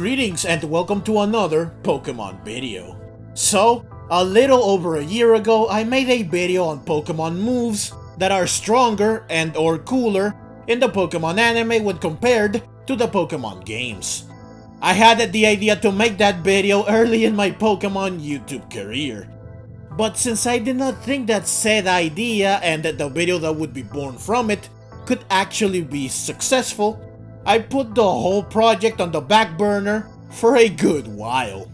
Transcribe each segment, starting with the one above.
Greetings and welcome to another Pokemon video. So, a little over a year ago, I made a video on Pokemon moves that are stronger and or cooler in the Pokemon anime when compared to the Pokemon games. I had the idea to make that video early in my Pokemon YouTube career. But since I did not think that said idea and that the video that would be born from it could actually be successful, I put the whole project on the back burner for a good while.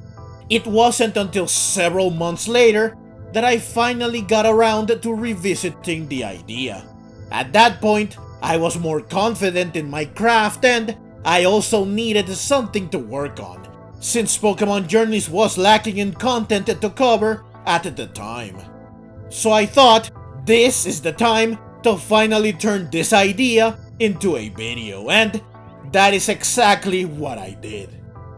It wasn't until several months later that I finally got around to revisiting the idea. At that point, I was more confident in my craft and I also needed something to work on, since Pokemon Journeys was lacking in content to cover at the time. So I thought this is the time to finally turn this idea into a video, and that is exactly what I did.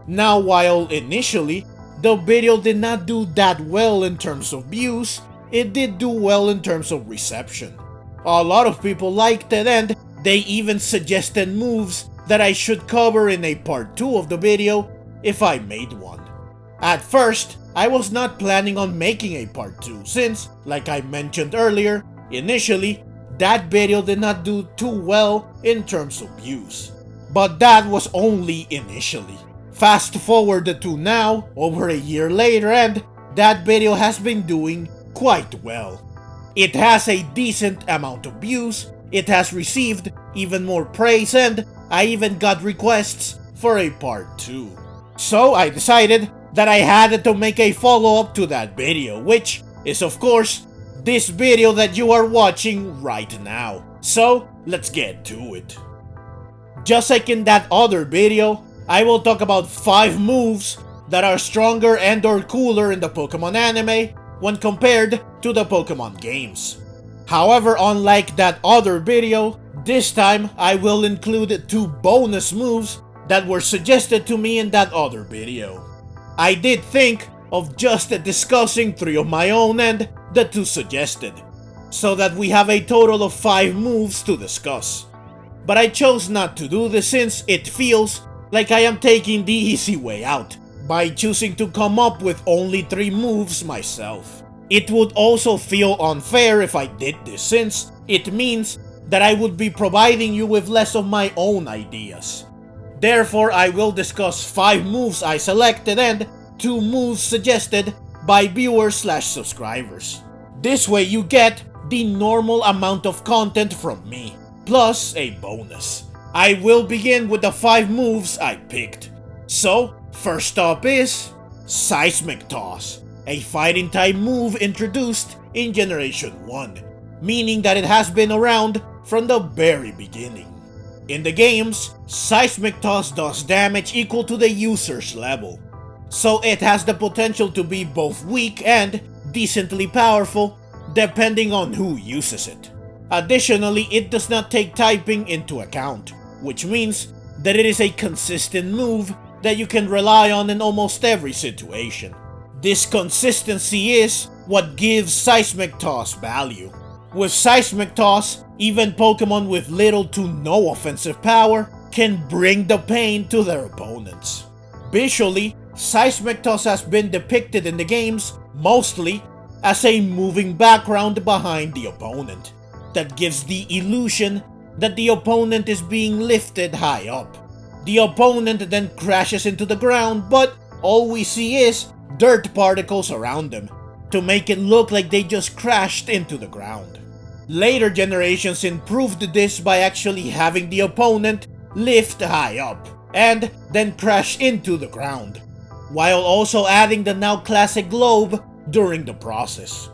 Now, while initially the video did not do that well in terms of views, it did do well in terms of reception. A lot of people liked it and they even suggested moves that I should cover in a part 2 of the video if I made one. At first, I was not planning on making a part 2 since, like I mentioned earlier, initially, that video did not do too well in terms of views. But that was only initially. Fast forward to now, over a year later, and that video has been doing quite well. It has a decent amount of views, it has received even more praise, and I even got requests for a part 2. So I decided that I had to make a follow-up to that video, which is of course this video that you are watching right now. So let's get to it. Just like in that other video, I will talk about 5 moves that are stronger and or cooler in the Pokemon anime when compared to the Pokemon games. However, unlike that other video, this time I will include 2 bonus moves that were suggested to me in that other video. I did think of just discussing 3 of my own and the 2 suggested, so that we have a total of 5 moves to discuss. But I chose not to do this since it feels like I am taking the easy way out by choosing to come up with only 3 moves myself. It would also feel unfair if I did this since it means that I would be providing you with less of my own ideas. Therefore, I will discuss 5 moves I selected and 2 moves suggested by viewers/subscribers. This way you get the normal amount of content from me, plus a bonus. I will begin with the 5 moves I picked. So, first up is Seismic Toss, a fighting type move introduced in Generation 1, meaning that it has been around from the very beginning. In the games, Seismic Toss does damage equal to the user's level, so it has the potential to be both weak and decently powerful depending on who uses it. Additionally, it does not take typing into account, which means that it is a consistent move that you can rely on in almost every situation. This consistency is what gives Seismic Toss value. With Seismic Toss, even Pokemon with little to no offensive power can bring the pain to their opponents. Visually, Seismic Toss has been depicted in the games mostly as a moving background behind the opponent that gives the illusion that the opponent is being lifted high up. The opponent then crashes into the ground, but all we see is dirt particles around them to make it look like they just crashed into the ground. Later generations improved this by actually having the opponent lift high up and then crash into the ground, while also adding the now classic globe during the process.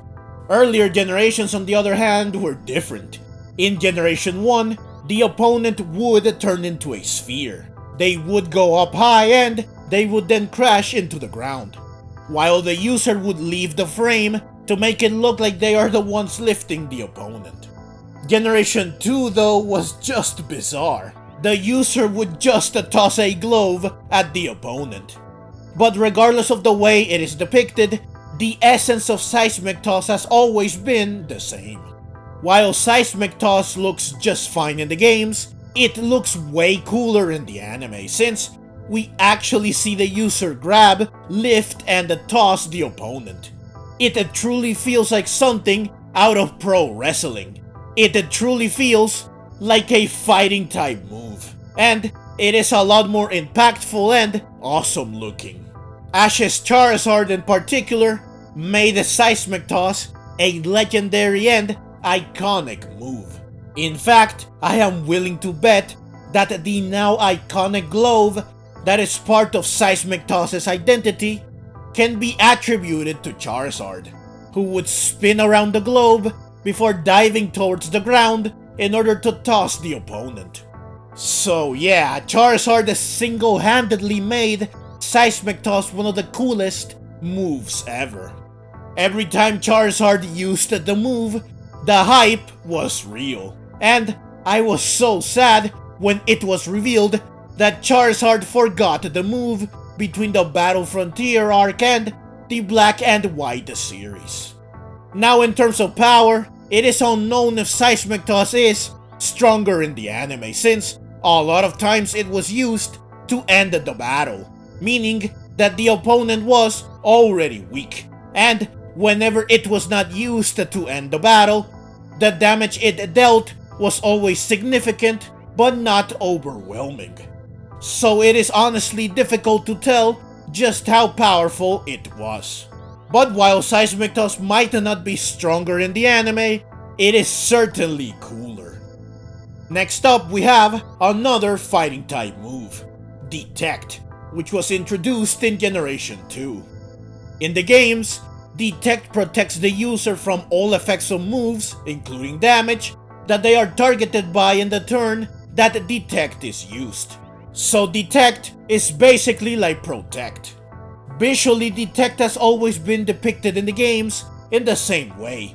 Earlier generations, on the other hand, were different. In Generation 1, the opponent would turn into a sphere. They would go up high and they would then crash into the ground, while the user would leave the frame to make it look like they are the ones lifting the opponent. Generation 2 though was just bizarre. The user would just toss a globe at the opponent. But regardless of the way it is depicted, the essence of Seismic Toss has always been the same. While Seismic Toss looks just fine in the games, it looks way cooler in the anime since we actually see the user grab, lift, and toss the opponent. It truly feels like something out of pro wrestling. It truly feels like a fighting type move. And it is a lot more impactful and awesome looking. Ash's Charizard in particular made the Seismic Toss a legendary and iconic move. In fact, I am willing to bet that the now iconic glove that is part of Seismic Toss's identity can be attributed to Charizard, who would spin around the globe before diving towards the ground in order to toss the opponent. So yeah, Charizard single-handedly made Seismic Toss one of the coolest moves ever. Every time Charizard used the move, the hype was real, and I was so sad when it was revealed that Charizard forgot the move between the Battle Frontier arc and the Black and White series. Now in terms of power, it is unknown if Seismic Toss is stronger in the anime, since a lot of times it was used to end the battle, meaning that the opponent was already weak, and whenever it was not used to end the battle, the damage it dealt was always significant but not overwhelming. So it is honestly difficult to tell just how powerful it was. But while Seismic Toss might not be stronger in the anime, it is certainly cooler. Next up, we have another fighting type move, Detect, which was introduced in Generation 2. In the games, Detect protects the user from all effects of moves, including damage, that they are targeted by in the turn that Detect is used. So Detect is basically like Protect. Visually, Detect has always been depicted in the games in the same way.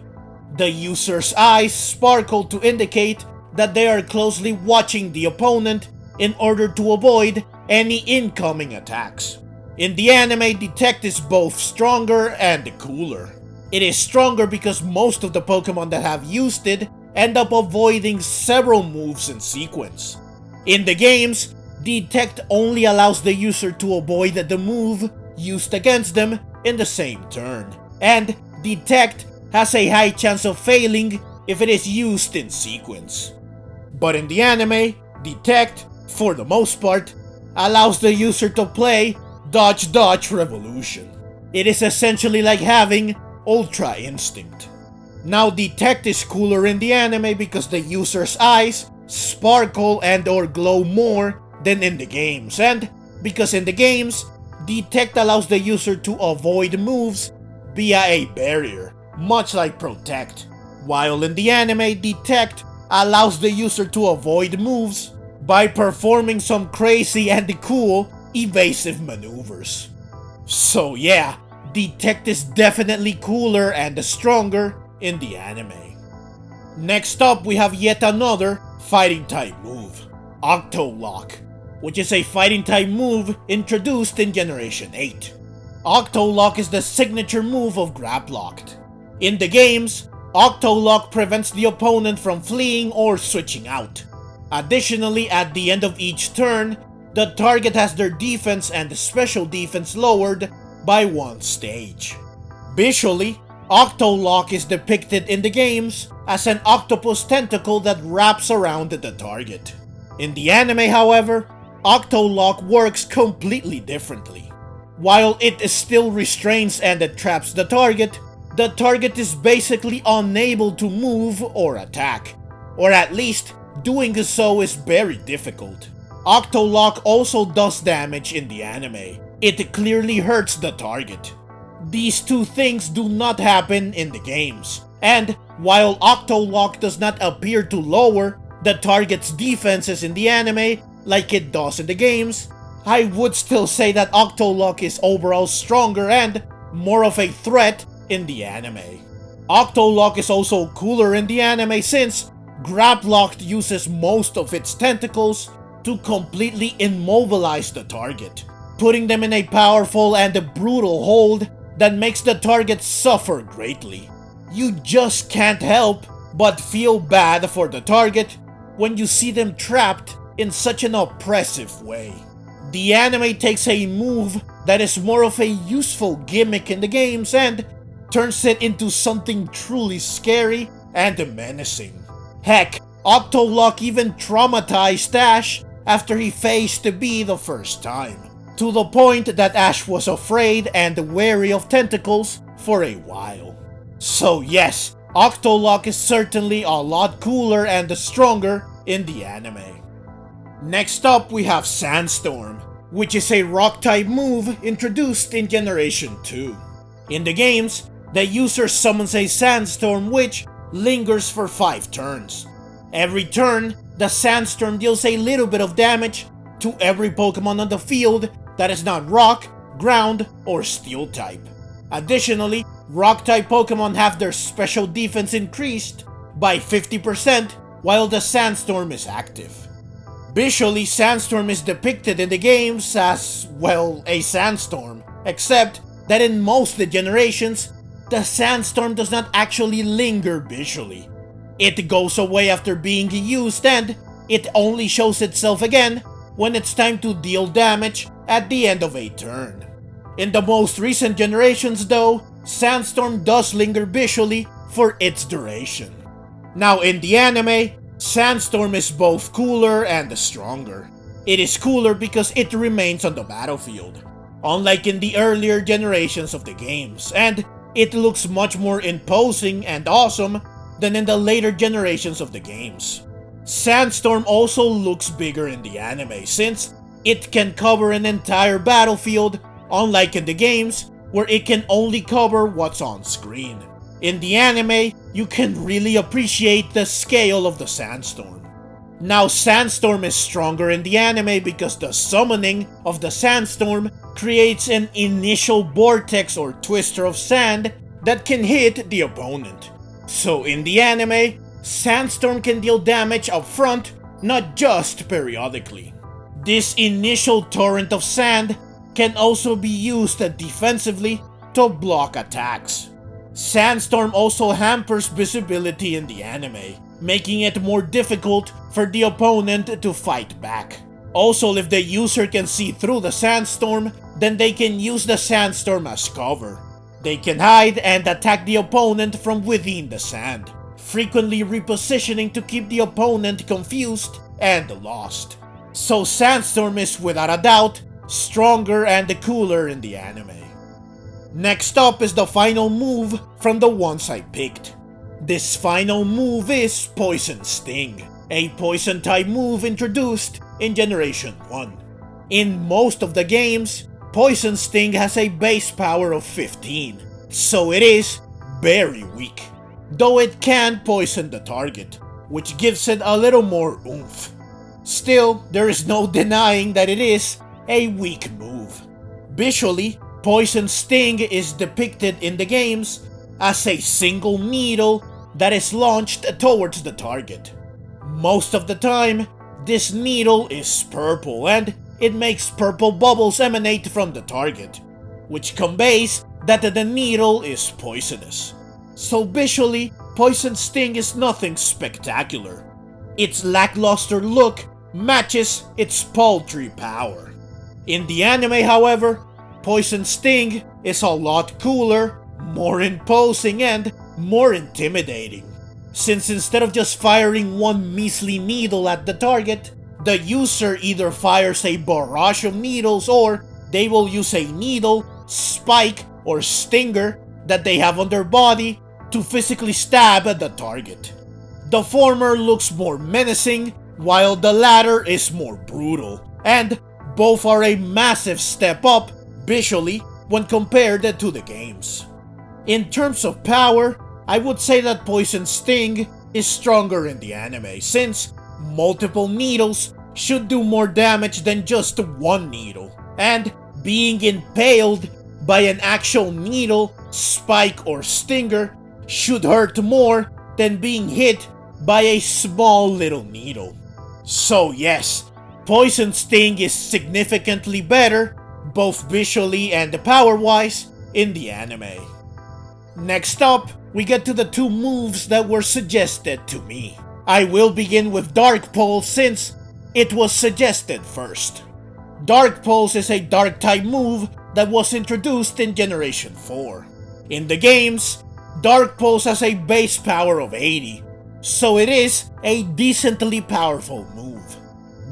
The user's eyes sparkle to indicate that they are closely watching the opponent in order to avoid any incoming attacks. In the anime, Detect is both stronger and cooler. It is stronger because most of the Pokemon that have used it end up avoiding several moves in sequence. In the games, Detect only allows the user to avoid the move used against them in the same turn, and Detect has a high chance of failing if it is used in sequence. But in the anime, Detect, for the most part, allows the user to play Dodge Dodge Revolution. It is essentially like having Ultra Instinct. Now Detect is cooler in the anime because the user's eyes sparkle and or glow more than in the games, and because in the games, Detect allows the user to avoid moves via a barrier, much like Protect, while in the anime, Detect allows the user to avoid moves by performing some crazy and cool evasive maneuvers. So yeah, Detect is definitely cooler and stronger in the anime. Next up, we have yet another fighting type move, Octolock, which is a fighting type move introduced in Generation 8. Octolock is the signature move of Graplocked. In the games, Octolock prevents the opponent from fleeing or switching out. Additionally, at the end of each turn, the target has their defense and special defense lowered by 1 stage. Visually, Octolock is depicted in the games as an octopus tentacle that wraps around the target. In the anime, however, Octolock works completely differently. While it still restrains and traps the target is basically unable to move or attack, or at least doing so is very difficult. Octolock also does damage in the anime. It clearly hurts the target. These two things do not happen in the games, and while Octolock does not appear to lower the target's defenses in the anime like it does in the games, I would still say that Octolock is overall stronger and more of a threat in the anime. Octolock is also cooler in the anime since Graplocked uses most of its tentacles to completely immobilize the target, putting them in a powerful and brutal hold that makes the target suffer greatly. You just can't help but feel bad for the target when you see them trapped in such an oppressive way. the anime takes a move that is more of a useful gimmick in the games and turns it into something truly scary and menacing. Heck, Octolock even traumatized Ash after he faced the bee the first time, to the point that Ash was afraid and wary of tentacles for a while. So yes, Octolock is certainly a lot cooler and stronger in the anime. Next up we have Sandstorm, which is a rock-type move introduced in Generation 2. In the games, the user summons a Sandstorm which lingers for 5 turns. Every turn, the Sandstorm deals a little bit of damage to every Pokemon on the field that is not Rock, Ground, or Steel type. Additionally, Rock-type Pokemon have their special defense increased by 50% while the Sandstorm is active. Visually, Sandstorm is depicted in the games as, well, a sandstorm, except that in most generations, the Sandstorm does not actually linger visually. It goes away after being used and it only shows itself again when it's time to deal damage at the end of a turn. In the most recent generations though, Sandstorm does linger visually for its duration. Now in the anime, Sandstorm is both cooler and stronger. It is cooler because it remains on the battlefield, unlike in the earlier generations of the games, and it looks much more imposing and awesome than in the later generations of the games. Sandstorm also looks bigger in the anime since it can cover an entire battlefield, unlike in the games where it can only cover what's on screen. In the anime, you can really appreciate the scale of the Sandstorm. Now Sandstorm is stronger in the anime because the summoning of the Sandstorm creates an initial vortex or twister of sand that can hit the opponent. So in the anime, Sandstorm can deal damage up front, not just periodically. This initial torrent of sand can also be used defensively to block attacks. Sandstorm also hampers visibility in the anime, making it more difficult for the opponent to fight back. Also, if the user can see through the Sandstorm, then they can use the Sandstorm as cover. They can hide and attack the opponent from within the sand, frequently repositioning to keep the opponent confused and lost. So Sandstorm is without a doubt stronger and cooler in the anime. Next up is the final move from the ones I picked. This final move is Poison Sting, a poison type move introduced in Generation 1. In most of the games, Poison Sting has a base power of 15, so it is very weak, though it can poison the target, which gives it a little more oomph. Still, there is no denying that it is a weak move. Visually, Poison Sting is depicted in the games as a single needle that is launched towards the target. Most of the time, this needle is purple and it makes purple bubbles emanate from the target, which conveys that the needle is poisonous. So visually, Poison Sting is nothing spectacular. Its lackluster look matches its paltry power. In the anime, however, Poison Sting is a lot cooler, more imposing, and more intimidating. Since instead of just firing one measly needle at the target, the user either fires a barrage of needles or they will use a needle, spike, or stinger that they have on their body to physically stab at the target. The former looks more menacing, while the latter is more brutal, and both are a massive step up visually when compared to the games. In terms of power, I would say that Poison Sting is stronger in the anime, since multiple needles should do more damage than just one needle, and being impaled by an actual needle, spike, or stinger should hurt more than being hit by a small little needle. So yes, Poison Sting is significantly better, both visually and power-wise, in the anime. Next up, we get to the two moves that were suggested to me. I will begin with Dark Pulse since it was suggested first. Dark Pulse is a Dark type move that was introduced in Generation 4. In the games, Dark Pulse has a base power of 80, so it is a decently powerful move.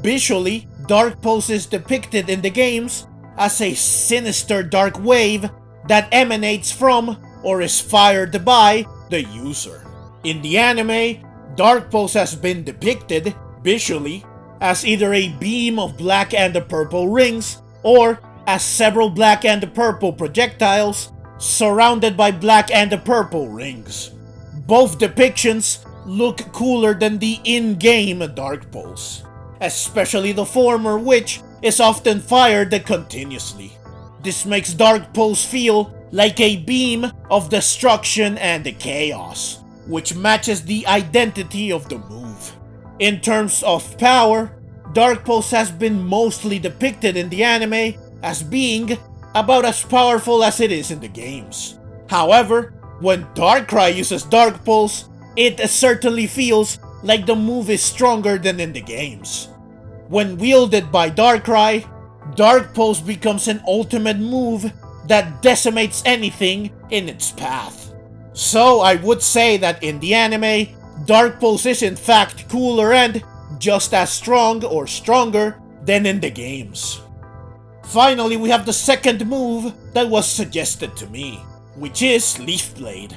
Visually, Dark Pulse is depicted in the games as a sinister dark wave that emanates from or is fired by the user. In the anime, Dark Pulse has been depicted, visually, as either a beam of black and purple rings or as several black and purple projectiles surrounded by black and purple rings. Both depictions look cooler than the in-game Dark Pulse, especially the former, which is often fired continuously. This makes Dark Pulse feel like a beam of destruction and chaos, which matches the identity of the move. In terms of power, Dark Pulse has been mostly depicted in the anime as being about as powerful as it is in the games. However, when Darkrai uses Dark Pulse, it certainly feels like the move is stronger than in the games. When wielded by Darkrai, Dark Pulse becomes an ultimate move that decimates anything in its path. So I would say that in the anime, Dark Pulse is in fact cooler and just as strong or stronger than in the games. Finally, we have the second move that was suggested to me, which is Leaf Blade.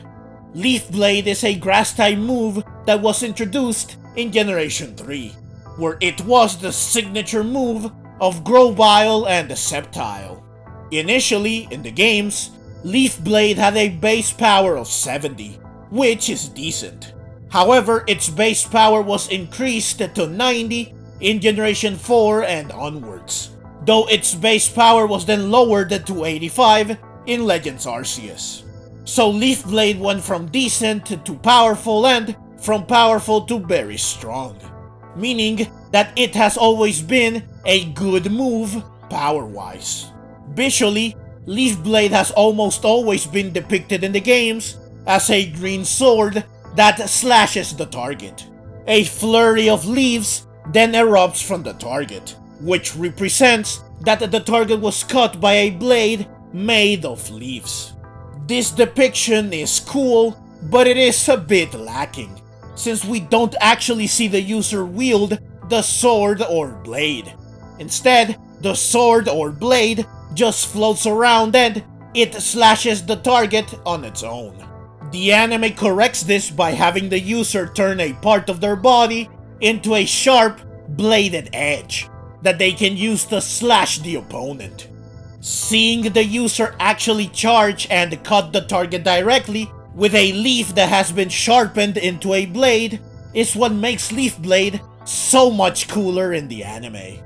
Leaf Blade is a grass type move that was introduced in Generation 3, where it was the signature move of Grovyle and Sceptile. Initially, in the games, Leaf Blade had a base power of 70, which is decent. However, its base power was increased to 90 in Generation 4 and onwards, though its base power was then lowered to 85 in Legends Arceus. So Leaf Blade went from decent to powerful and from powerful to very strong, meaning that it has always been a good move power-wise. Visually, Leaf Blade has almost always been depicted in the games as a green sword that slashes the target. A flurry of leaves then erupts from the target, which represents that the target was cut by a blade made of leaves. This depiction is cool, but it is a bit lacking, since we don't actually see the user wield the sword or blade. Instead, the sword or blade just floats around and it slashes the target on its own. The anime corrects this by having the user turn a part of their body into a sharp, bladed edge that they can use to slash the opponent. Seeing the user actually charge and cut the target directly with a leaf that has been sharpened into a blade is what makes Leaf Blade so much cooler in the anime.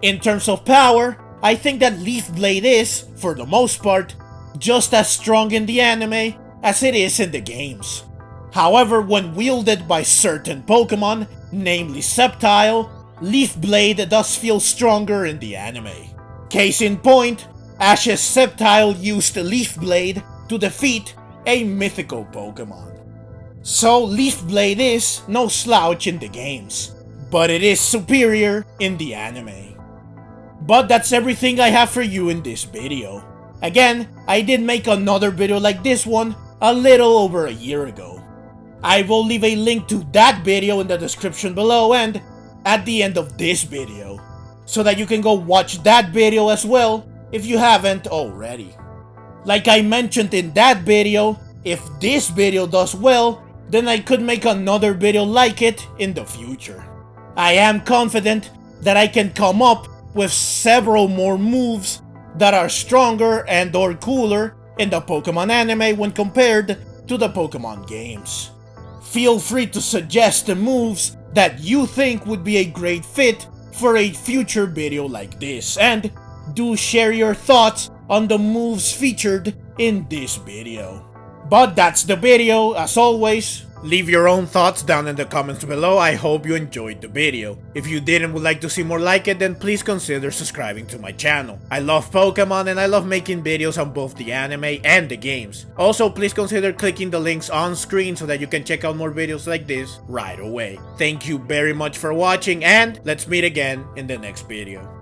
In terms of power, I think that Leaf Blade is, for the most part, just as strong in the anime as it is in the games. However, when wielded by certain Pokemon, namely Sceptile, Leaf Blade does feel stronger in the anime. Case in point, Ash's Sceptile used Leaf Blade to defeat a mythical Pokemon. So Leaf Blade is no slouch in the games, but it is superior in the anime. But that's everything I have for you in this video. Again, I did make another video like this one a little over a year ago. I will leave a link to that video in the description below and at the end of this video, so that you can go watch that video as well if you haven't already. Like I mentioned in that video, if this video does well, then I could make another video like it in the future. I am confident that I can come up with several more moves that are stronger and or cooler in the Pokemon anime when compared to the Pokemon games. Feel free to suggest the moves that you think would be a great fit for a future video like this, and do share your thoughts on the moves featured in this video. But that's the video. As always, leave your own thoughts down in the comments below. I hope you enjoyed the video. If you did and would like to see more like it, then please consider subscribing to my channel. I love Pokemon and I love making videos on both the anime and the games. Also, please consider clicking the links on screen so that you can check out more videos like this right away. Thank you very much for watching, and let's meet again in the next video.